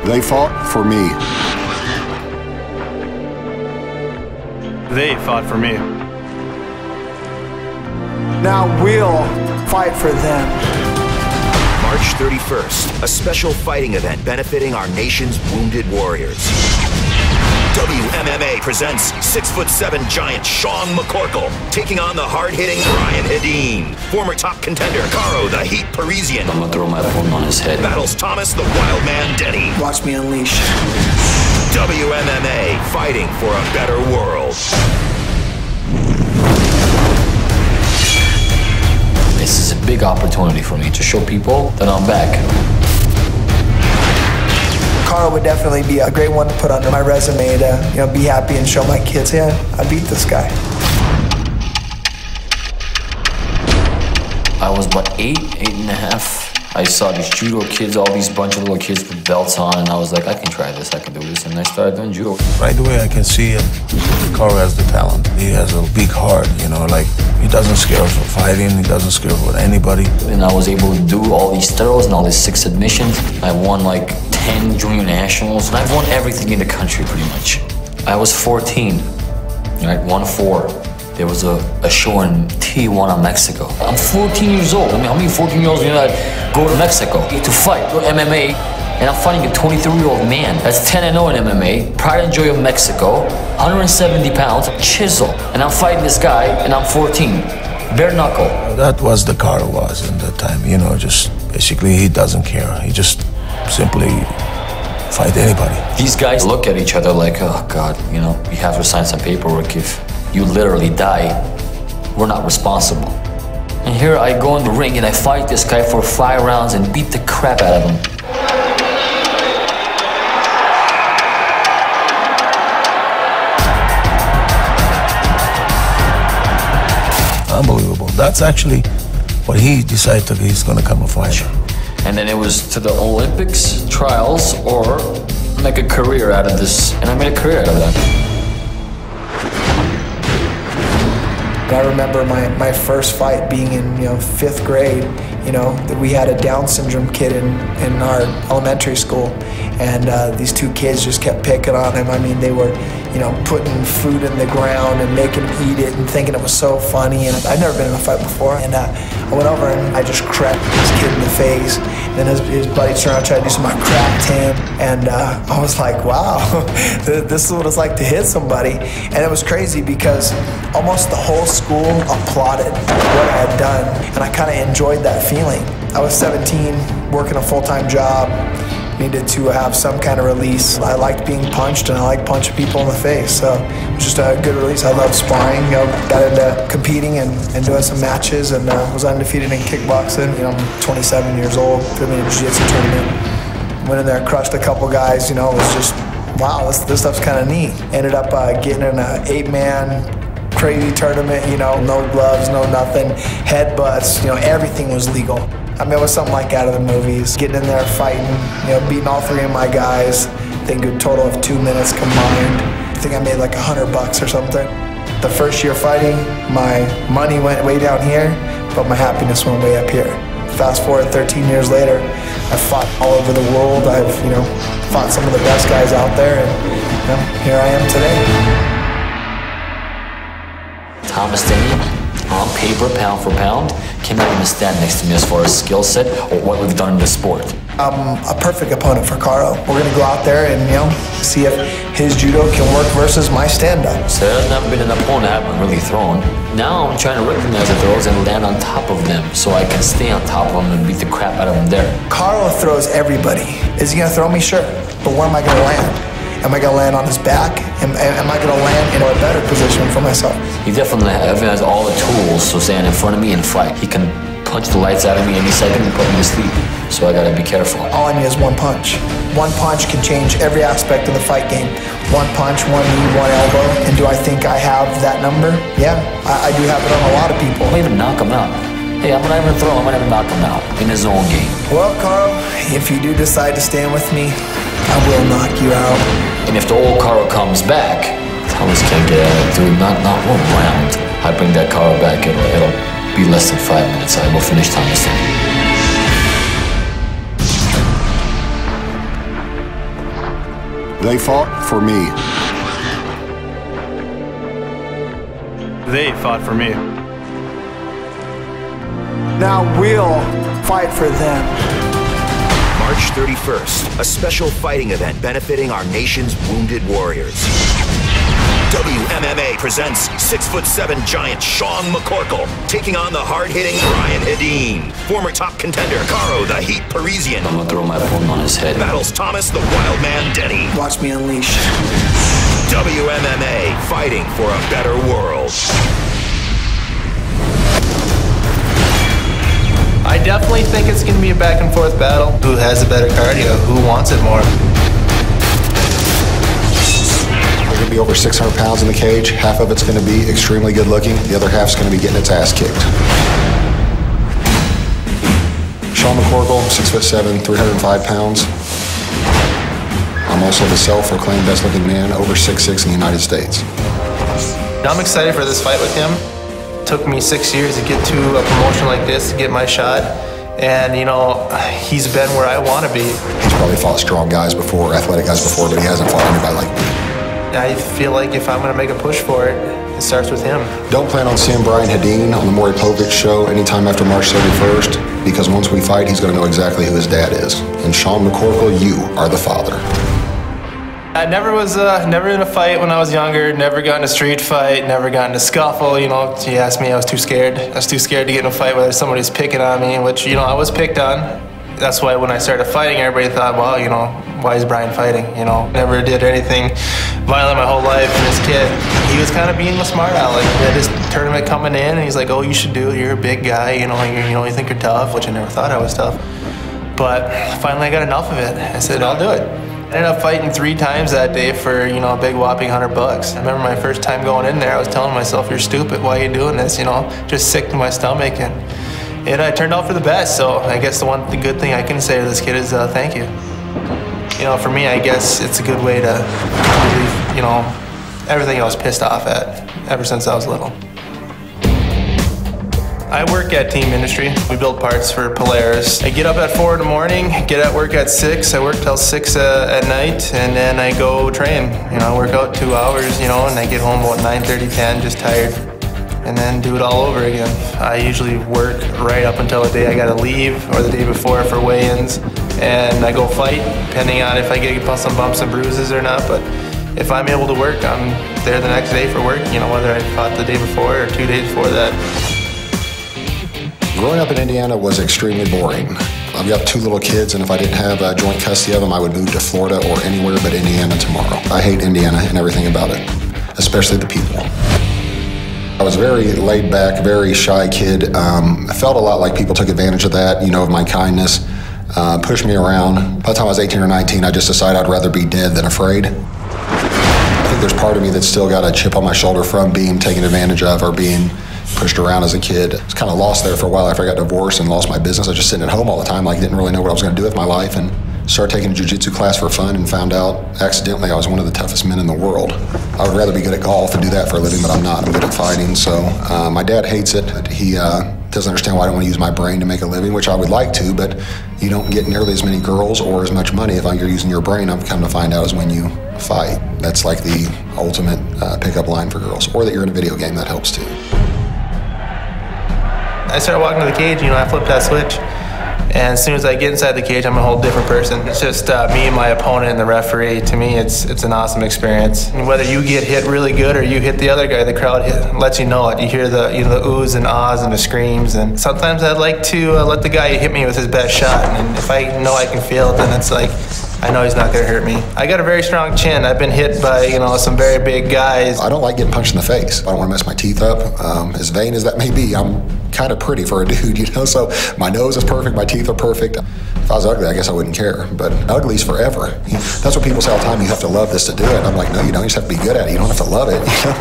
They fought for me. They fought for me. Now we'll fight for them. March 31st, a special fighting event benefiting our nation's wounded warriors. WMMA presents 6'7" giant Sean McCorkle taking on the hard-hitting Brian Heden. Former top contender Karo, the Heat Parisyan. I'm gonna throw my phone on his head. Battles Thomas, the Wildman Denny. Watch me unleash. WMMA, fighting for a better world. This is a big opportunity for me to show people that I'm back. Karo would definitely be a great one to put under my resume to, be happy and show my kids, yeah, I beat this guy. I was about 8 and a half. I saw these judo kids, all these bunch of little kids with belts on, and I was like, I can try this, I can do this, and I started doing judo. Right away, I can see it. Karo has the talent. He has a big heart, like he doesn't scare for fighting, he doesn't scare with anybody. And I was able to do all these throws and all these 6 submissions. I won like 10 junior nationals, and I've won everything in the country pretty much. I was 14, right, 1-4. There was a show in Tijuana, Mexico. I'm 14 years old. I mean, how many 14-year-olds go to Mexico to fight, go to MMA, and I'm fighting a 23-year-old man that's 10-0 in MMA, pride and joy of Mexico, 170 pounds, chisel, and I'm fighting this guy, and I'm 14, bare knuckle. That was the Karo was in that time, just basically he doesn't care. He just simply fight anybody. These guys look at each other like, oh God, we have to sign some paperwork if you literally die, we're not responsible. And here I go in the ring and I fight this guy for 5 rounds and beat the crap out of him. Unbelievable. That's actually what he decided he's going to come a fighter. And then it was to the Olympics, trials, or make a career out of this. And I made a career out of that. I remember my first fight being in 5th grade. That we had a Down syndrome kid in our elementary school, and these 2 kids just kept picking on him. I mean, they were putting food in the ground and making him eat it and thinking it was so funny. And I'd never been in a fight before, and I went over and I just cracked this kid in the face. And then his buddy turned around and tried to do something. I cracked him, and I was like, wow, this is what it's like to hit somebody. And it was crazy because almost the whole school applauded what I had done, and I kind of enjoyed that feeling. I was 17, working a full-time job, needed to have some kind of release. I liked being punched, and I liked punching people in the face, so it was just a good release. I loved sparring, got into competing and doing some matches, and was undefeated in kickboxing. I'm 27 years old, put me in a jiu-jitsu tournament. Went in there, crushed a couple guys, it was just, wow, this stuff's kind of neat. Ended up getting in an 8-man crazy tournament, no gloves, no nothing, headbutts, everything was legal. I mean, it was something like out of the movies. Getting in there, fighting, beating all 3 of my guys. I think a total of 2 minutes combined. I think I made like $100 or something. The first year fighting, my money went way down here, but my happiness went way up here. Fast forward 13 years later, I've fought all over the world. I've, fought some of the best guys out there, and here I am today. Thomas Denny, on paper, pound for pound, cannot even stand next to me as far as skill set or what we've done in this sport. I'm a perfect opponent for Karo. We're gonna go out there and see if his judo can work versus my stand-up. So there's never been an opponent I haven't really thrown. Now I'm trying to recognize the throws and land on top of them so I can stay on top of them and beat the crap out of them there. Karo throws everybody. Is he gonna throw me? Sure. But where am I gonna land? Am I gonna land on his back? Am I gonna land in a better position for myself? He definitely has all the tools to stand in front of me and fight. He can punch the lights out of me any second and put me to sleep. So I gotta be careful. All I need is 1 punch. 1 punch can change every aspect of the fight game. 1 punch, 1 knee, 1 elbow. And do I think I have that number? Yeah, I do have it on a lot of people. I might even knock him out. Hey, I'm not even throw him, I'm not even knock him out in his own game. Well, Karo, if you do decide to stand with me, I will knock you out. And if the old Karo comes back, Thomas can't get at it, dude. Not 1 round. I bring that Karo back, it'll be less than 5 minutes. I will finish Thomas. They fought for me. They fought for me. Now we'll fight for them. March 31st, a special fighting event benefiting our nation's wounded warriors. WMMA presents 6'7" giant Sean McCorkle taking on the hard-hitting Brian Heden. Former top contender Karo, the Heat Parisyan, I'm gonna throw my opponent on his head. battles Thomas, the Wildman Denny. Watch me unleash. WMMA, fighting for a better world. I definitely think it's going to be a back and forth battle. Who has the better cardio? Who wants it more? We're going to be over 600 pounds in the cage. Half of it's going to be extremely good looking. The other half's going to be getting its ass kicked. Sean McCorkle, 6'7", 305 pounds. I'm also the self-proclaimed best looking man over 6'6" in the United States. I'm excited for this fight with him. It took me 6 years to get to a promotion like this, to get my shot. And, you know, he's been where I want to be. He's probably fought strong guys before, athletic guys before, but he hasn't fought anybody like me. I feel like if I'm going to make a push for it, it starts with him. Don't plan on seeing Brian Heden on the Maury Povich show anytime after March 31st, because once we fight, he's going to know exactly who his dad is. And Sean McCorkle, you are the father. I never was never in a fight when I was younger, never got in a street fight, never got in a scuffle. You know, you asked me, I was too scared. I was too scared to get in a fight whether somebody's picking on me, which, you know, I was picked on. That's why when I started fighting, everybody thought, well, you know, why is Brian fighting? You know, never did anything violent my whole life. And this kid, he was kind of being a smart aleck. He had this tournament coming in, and he's like, oh, you should do it. You're a big guy. You know, you think you're tough, which I never thought I was tough. But finally, I got enough of it. I said, I'll do it. I ended up fighting 3 times that day for, you know, a big whopping $100. I remember my first time going in there, I was telling myself, you're stupid, why are you doing this? You know, just sick to my stomach, and it turned out for the best. So I guess the good thing I can say to this kid is thank you. You know, for me, I guess it's a good way to relieve, you know, everything I was pissed off at ever since I was little. I work at Team Industry. We build parts for Polaris. I get up at 4 in the morning, get at work at 6. I work till 6 at night, and then I go train. You know, I work out 2 hours, you know, and I get home about 9:30, 10, just tired, and then do it all over again. I usually work right up until the day I gotta leave or the day before for weigh-ins, and I go fight, depending on if I get some bumps and bruises or not. But if I'm able to work, I'm there the next day for work, you know, whether I fought the day before or 2 days before that. Growing up in Indiana was extremely boring. I've got 2 little kids, and if I didn't have joint custody of them, I would move to Florida or anywhere but Indiana tomorrow. I hate Indiana and everything about it, especially the people. I was a very laid back, very shy kid. I felt a lot like people took advantage of that, you know, of my kindness, pushed me around. By the time I was 18 or 19, I just decided I'd rather be dead than afraid. I think there's part of me that's still got a chip on my shoulder from being taken advantage of or being pushed around as a kid. I was kind of lost there for a while after I got divorced and lost my business. I was just sitting at home all the time, like didn't really know what I was going to do with my life, and started taking a jiu-jitsu class for fun and found out accidentally I was one of the toughest men in the world. I would rather be good at golf and do that for a living, but I'm not. I'm good at fighting. So my dad hates it. He doesn't understand why I don't want to use my brain to make a living, which I would like to, but you don't get nearly as many girls or as much money if you're using your brain. I've come to find out is when you fight. That's like the ultimate pickup line for girls. Or that you're in a video game, that helps too. I started walking to the cage, you know, I flipped that switch. And as soon as I get inside the cage, I'm a whole different person. It's just me and my opponent and the referee. To me, it's an awesome experience. And whether you get hit really good or you hit the other guy, the crowd lets you know it. You hear the oohs and ahs and the screams. And sometimes I'd like to let the guy hit me with his best shot. And if I know I can feel it, then it's like, I know he's not going to hurt me. I got a very strong chin. I've been hit by, you know, some very big guys. I don't like getting punched in the face. I don't want to mess my teeth up. As vain as that may be, I'm kind of pretty for a dude, you know? So my nose is perfect, my teeth are perfect. If I was ugly, I guess I wouldn't care. But ugly's forever. That's what people say all the time. You have to love this to do it. I'm like, no, you don't. You just have to be good at it. You don't have to love it. You know,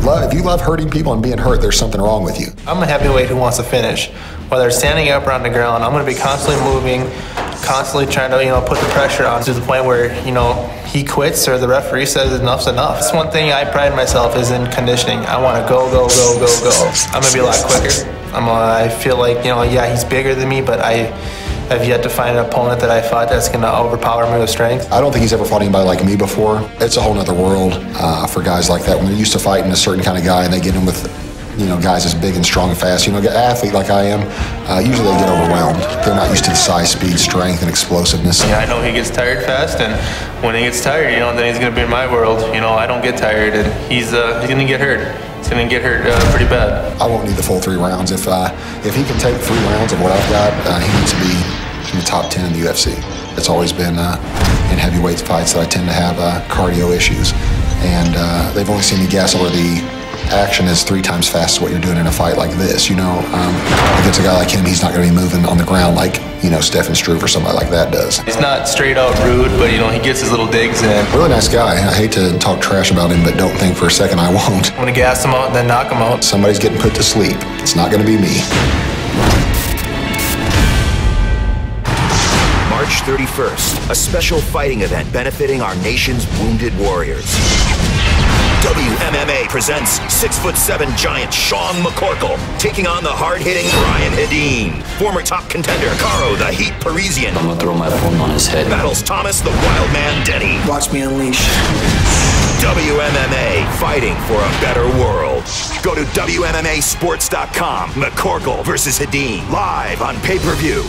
like if you love hurting people and being hurt, there's something wrong with you. I'm a heavyweight who wants to finish. Whether it's standing up or on the ground, I'm going to be constantly moving, constantly trying to, you know, put the pressure on to the point where, you know, he quits or the referee says enough's enough. That's one thing I pride myself is in conditioning. I want to go, go, go, go, go. I'm going to be a lot quicker. I feel like, you know, yeah, he's bigger than me, but I I've yet to find an opponent that I fought that's going to overpower me with strength. I don't think he's ever fought anybody like me before. It's a whole nother world for guys like that. When they're used to fighting a certain kind of guy and they get in with, you know, guys as big and strong and fast, you know, an athlete like I am, usually they get overwhelmed. They're not used to the size, speed, strength, and explosiveness. Yeah, I know he gets tired fast, and when he gets tired, you know, then he's going to be in my world. You know, I don't get tired, and he's going to get hurt. He's going to get hurt pretty bad. I won't need the full 3 rounds. If he can take 3 rounds of what I've got, he needs to be in the top 10 in the UFC. It's always been in heavyweight fights that I tend to have cardio issues, and they've only seen me gas over the action is 3 times fast as what you're doing in a fight like this. You know, against a guy like him, he's not going to be moving on the ground like, you know, Stefan Struve or somebody like that does. He's not straight out rude, but, you know, he gets his little digs in. Really nice guy. I hate to talk trash about him, but don't think for a second I won't. I'm going to gas him out and then knock him out. Somebody's getting put to sleep. It's not going to be me. March 31st, a special fighting event benefiting our nation's wounded warriors. WMMA presents 6'7" giant Sean McCorkle taking on the hard-hitting Brian Heden. Former top contender Karo, the Heat Parisyan, I'm gonna throw my opponent on his head. battles Thomas, the Wildman Denny. Watch me unleash. WMMA, fighting for a better world. Go to WMMAsports.com. McCorkle versus Heden, live on pay-per-view.